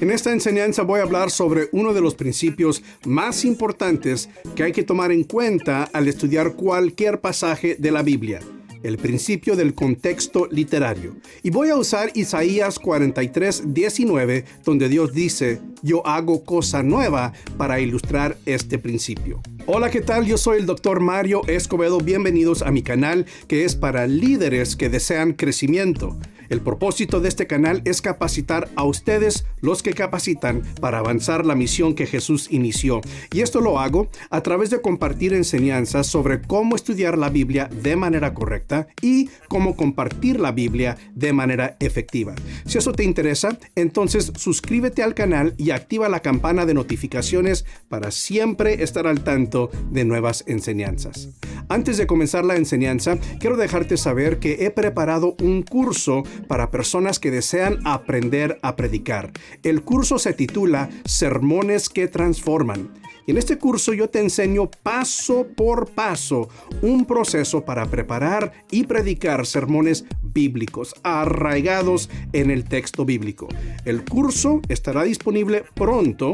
En esta enseñanza voy a hablar sobre uno de los principios más importantes que hay que tomar en cuenta al estudiar cualquier pasaje de la Biblia, el principio del contexto literario. Y voy a usar Isaías 43:19, donde Dios dice: yo hago cosa nueva, para ilustrar este principio. Hola, ¿qué tal? Yo soy el Dr. Mario Escobedo. Bienvenidos a mi canal, que es para líderes que desean crecimiento. El propósito de este canal es capacitar a ustedes, los que capacitan, para avanzar la misión que Jesús inició. Y esto lo hago a través de compartir enseñanzas sobre cómo estudiar la Biblia de manera correcta y cómo compartir la Biblia de manera efectiva. Si eso te interesa, entonces suscríbete al canal y activa la campana de notificaciones para siempre estar al tanto de nuevas enseñanzas. Antes de comenzar la enseñanza, quiero dejarte saber que he preparado un curso para personas que desean aprender a predicar. El curso se titula Sermones que Transforman. Y en este curso yo te enseño paso por paso un proceso para preparar y predicar sermones bíblicos arraigados en el texto bíblico. El curso estará disponible pronto.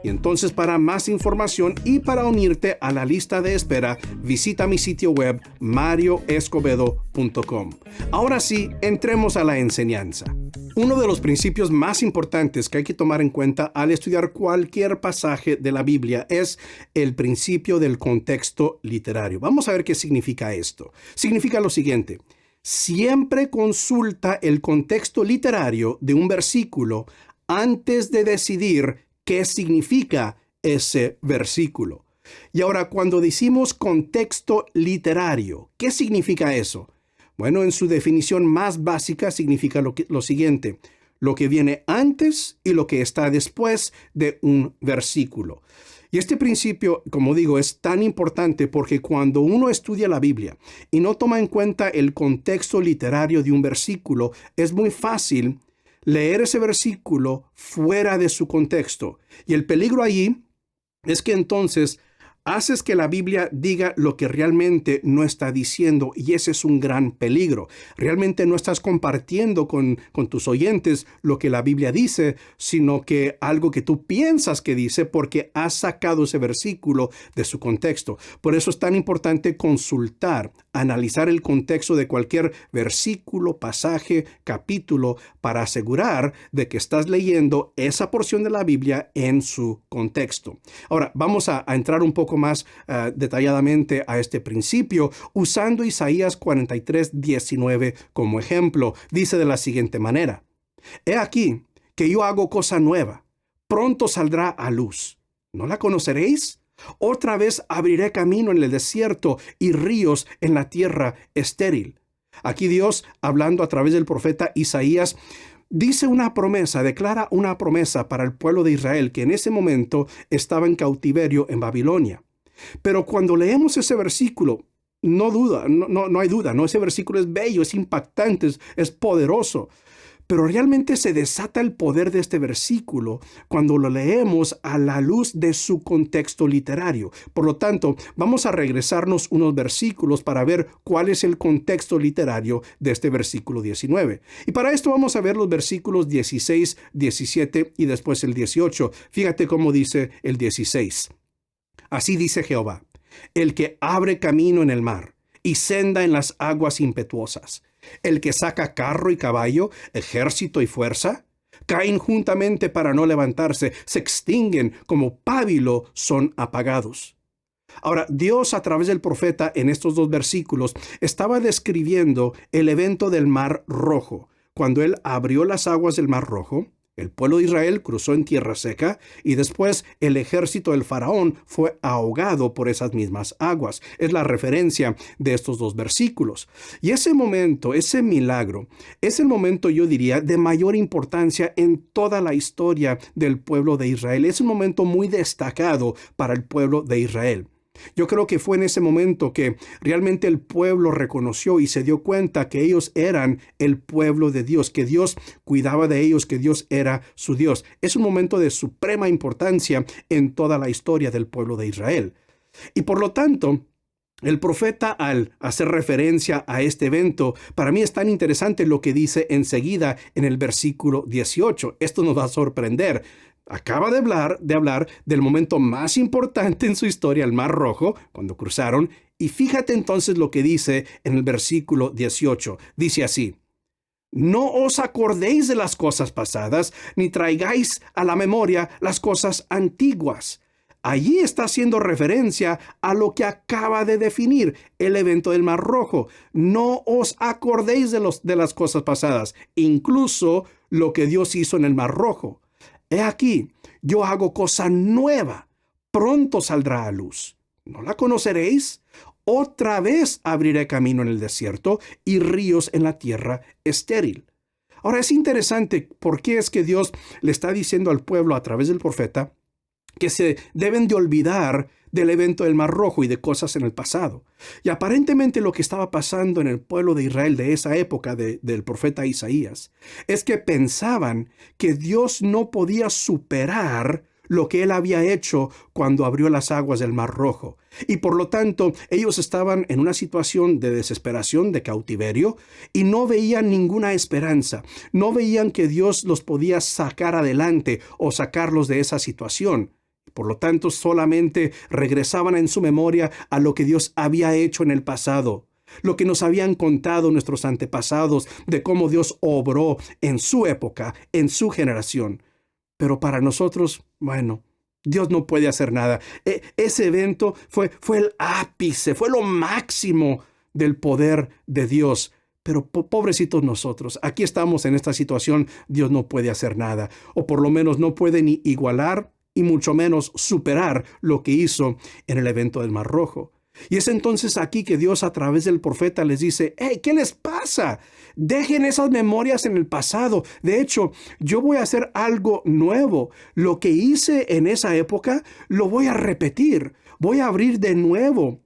Y entonces, para más información y para unirte a la lista de espera, visita mi sitio web marioescobedo.com. Ahora sí, entremos a la enseñanza. Uno de los principios más importantes que hay que tomar en cuenta al estudiar cualquier pasaje de la Biblia es el principio del contexto literario. Vamos a ver qué significa esto. Significa lo siguiente: siempre consulta el contexto literario de un versículo antes de decidir qué significa ese versículo. Y ahora, cuando decimos contexto literario, ¿qué significa eso? Bueno, en su definición más básica significa lo siguiente: lo que viene antes y lo que está después de un versículo. Y este principio, como digo, es tan importante porque cuando uno estudia la Biblia y no toma en cuenta el contexto literario de un versículo, es muy fácil leer ese versículo fuera de su contexto. Y el peligro allí es que entonces haces que la Biblia diga lo que realmente no está diciendo, y ese es un gran peligro. Realmente no estás compartiendo con tus oyentes lo que la Biblia dice, sino que algo que tú piensas que dice porque has sacado ese versículo de su contexto. Por eso es tan importante consultar, analizar el contexto de cualquier versículo, pasaje, capítulo, para asegurar de que estás leyendo esa porción de la Biblia en su contexto. Ahora, vamos a entrar un poco más detalladamente a este principio usando Isaías 43:19 como ejemplo. Dice de la siguiente manera: he aquí que yo hago cosa nueva, pronto saldrá a luz. ¿No la conoceréis? Otra vez abriré camino en el desierto y ríos en la tierra estéril. Aquí Dios, hablando a través del profeta Isaías, dice una promesa, declara una promesa para el pueblo de Israel que en ese momento estaba en cautiverio en Babilonia. Pero cuando leemos ese versículo, no hay duda, ¿no? Ese versículo es bello, es impactante, es poderoso. Pero realmente se desata el poder de este versículo cuando lo leemos a la luz de su contexto literario. Por lo tanto, vamos a regresarnos unos versículos para ver cuál es el contexto literario de este versículo 19. Y para esto vamos a ver los versículos 16, 17 y después el 18. Fíjate cómo dice el 16. Así dice Jehová: el que abre camino en el mar y senda en las aguas impetuosas, el que saca carro y caballo, ejército y fuerza, caen juntamente para no levantarse, se extinguen como pábilo, son apagados. Ahora, Dios a través del profeta en estos dos versículos estaba describiendo el evento del Mar Rojo. Cuando él abrió las aguas del Mar Rojo, el pueblo de Israel cruzó en tierra seca y después el ejército del faraón fue ahogado por esas mismas aguas. Es la referencia de estos dos versículos. Y ese momento, ese milagro, es el momento, yo diría, de mayor importancia en toda la historia del pueblo de Israel. Es un momento muy destacado para el pueblo de Israel. Yo creo que fue en ese momento que realmente el pueblo reconoció y se dio cuenta que ellos eran el pueblo de Dios, que Dios cuidaba de ellos, que Dios era su Dios. Es un momento de suprema importancia en toda la historia del pueblo de Israel. Y por lo tanto, El profeta, al hacer referencia a este evento, para mí es tan interesante lo que dice enseguida en el versículo 18. Esto nos va a sorprender. Acaba de hablar del momento más importante en su historia, el Mar Rojo, cuando cruzaron. Y fíjate entonces lo que dice en el versículo 18. Dice así: no os acordéis de las cosas pasadas, ni traigáis a la memoria las cosas antiguas. Allí está haciendo referencia a lo que acaba de definir el evento del Mar Rojo. No os acordéis de las cosas pasadas, incluso lo que Dios hizo en el Mar Rojo. He aquí, yo hago cosa nueva, pronto saldrá a luz. ¿No la conoceréis? Otra vez abriré camino en el desierto y ríos en la tierra estéril. Ahora es interesante por qué es que Dios le está diciendo al pueblo a través del profeta que se deben de olvidar del evento del Mar Rojo y de cosas en el pasado. Y aparentemente lo que estaba pasando en el pueblo de Israel de esa época del profeta Isaías es que pensaban que Dios no podía superar lo que él había hecho cuando abrió las aguas del Mar Rojo. Y por lo tanto, ellos estaban en una situación de desesperación, de cautiverio, y no veían ninguna esperanza. No veían que Dios los podía sacar adelante o sacarlos de esa situación. Por lo tanto, solamente regresaban en su memoria a lo que Dios había hecho en el pasado, lo que nos habían contado nuestros antepasados de cómo Dios obró en su época, en su generación. Pero para nosotros, bueno, Dios no puede hacer nada. Ese evento fue el ápice, fue lo máximo del poder de Dios. Pero pobrecitos nosotros, aquí estamos en esta situación, Dios no puede hacer nada, o por lo menos no puede ni igualar y mucho menos superar lo que hizo en el evento del Mar Rojo. Y es entonces aquí que Dios a través del profeta les dice: ¡Hey! ¿Qué les pasa? Dejen esas memorias en el pasado. De hecho, yo voy a hacer algo nuevo. Lo que hice en esa época, lo voy a repetir. Voy a abrir de nuevo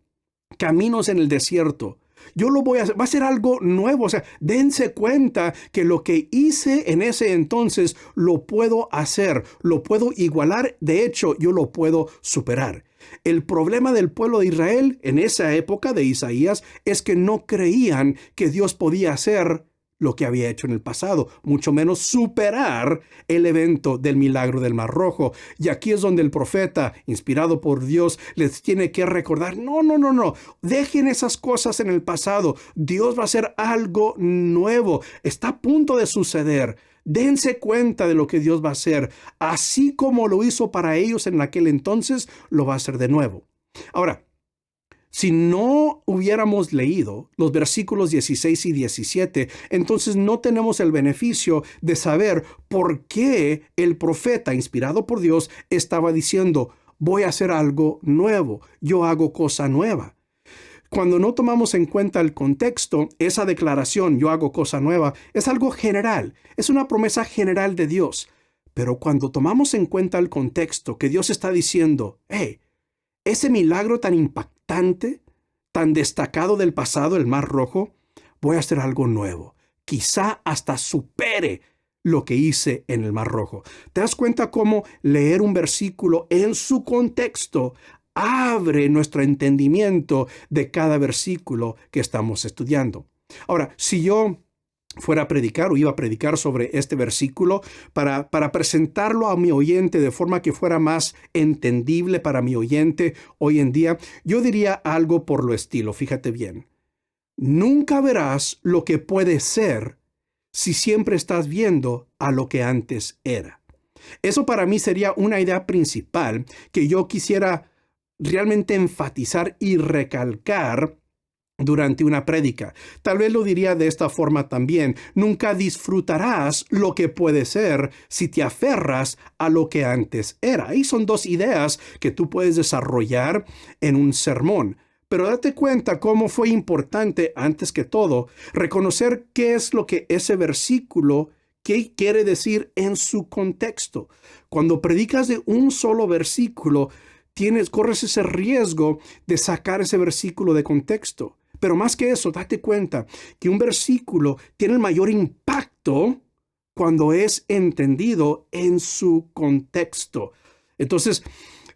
caminos en el desierto. Yo lo voy a hacer, va a ser algo nuevo. O sea, dense cuenta que lo que hice en ese entonces lo puedo hacer, lo puedo igualar. De hecho, yo lo puedo superar. El problema del pueblo de Israel en esa época de Isaías es que no creían que Dios podía hacer lo que había hecho en el pasado, mucho menos superar el evento del milagro del Mar Rojo. Y aquí es donde el profeta, inspirado por Dios, les tiene que recordar: no, dejen esas cosas en el pasado. Dios va a hacer algo nuevo. Está a punto de suceder. Dense cuenta de lo que Dios va a hacer. Así como lo hizo para ellos en aquel entonces, lo va a hacer de nuevo. Ahora, si no hubiéramos leído los versículos 16 y 17, entonces no tenemos el beneficio de saber por qué el profeta, inspirado por Dios, estaba diciendo: voy a hacer algo nuevo, yo hago cosa nueva. Cuando no tomamos en cuenta el contexto, esa declaración, yo hago cosa nueva, es algo general, es una promesa general de Dios. Pero cuando tomamos en cuenta el contexto, que Dios está diciendo: hey, ese milagro tan impactante, tan destacado del pasado, el Mar Rojo, voy a hacer algo nuevo. Quizá hasta supere lo que hice en el Mar Rojo. ¿Te das cuenta cómo leer un versículo en su contexto abre nuestro entendimiento de cada versículo que estamos estudiando? Ahora, si yo fuera a predicar o iba a predicar sobre este versículo para presentarlo a mi oyente de forma que fuera más entendible para mi oyente hoy en día, yo diría algo por lo estilo. Fíjate bien: nunca verás lo que puede ser si siempre estás viendo a lo que antes era. Eso para mí sería una idea principal que yo quisiera realmente enfatizar y recalcar durante una prédica. Tal vez lo diría de esta forma también: nunca disfrutarás lo que puede ser si te aferras a lo que antes era. Ahí son dos ideas que tú puedes desarrollar en un sermón. Pero date cuenta cómo fue importante, antes que todo, reconocer qué es lo que ese versículo, qué quiere decir en su contexto. Cuando predicas de un solo versículo, corres ese riesgo de sacar ese versículo de contexto. Pero más que eso, date cuenta que un versículo tiene el mayor impacto cuando es entendido en su contexto. Entonces,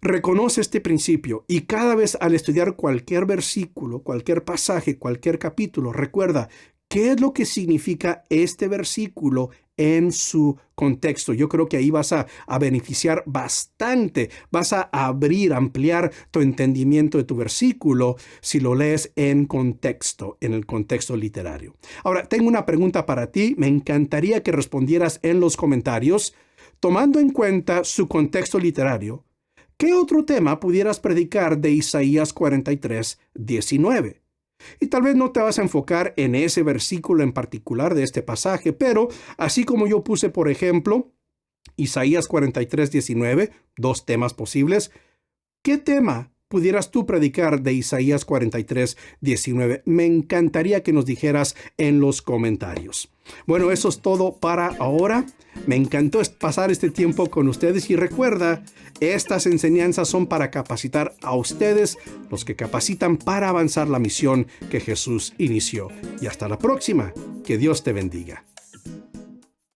Reconoce este principio y cada vez al estudiar cualquier versículo, cualquier pasaje, cualquier capítulo, recuerda qué es lo que significa este versículo en su contexto. Yo creo que ahí vas a beneficiar bastante, vas a ampliar tu entendimiento de tu versículo si lo lees en contexto, en el contexto literario. Ahora, tengo una pregunta para ti. Me encantaría que respondieras en los comentarios, tomando en cuenta su contexto literario. ¿Qué otro tema pudieras predicar de Isaías 43, 19? Y tal vez no te vas a enfocar en ese versículo en particular de este pasaje, pero así como yo puse, por ejemplo, Isaías 43, 19, dos temas posibles, ¿qué tema pudieras tú predicar de Isaías 43, 19? Me encantaría que nos dijeras en los comentarios. Bueno, eso es todo para ahora. Me encantó pasar este tiempo con ustedes y recuerda, estas enseñanzas son para capacitar a ustedes, los que capacitan para avanzar la misión que Jesús inició. Y hasta la próxima. Que Dios te bendiga.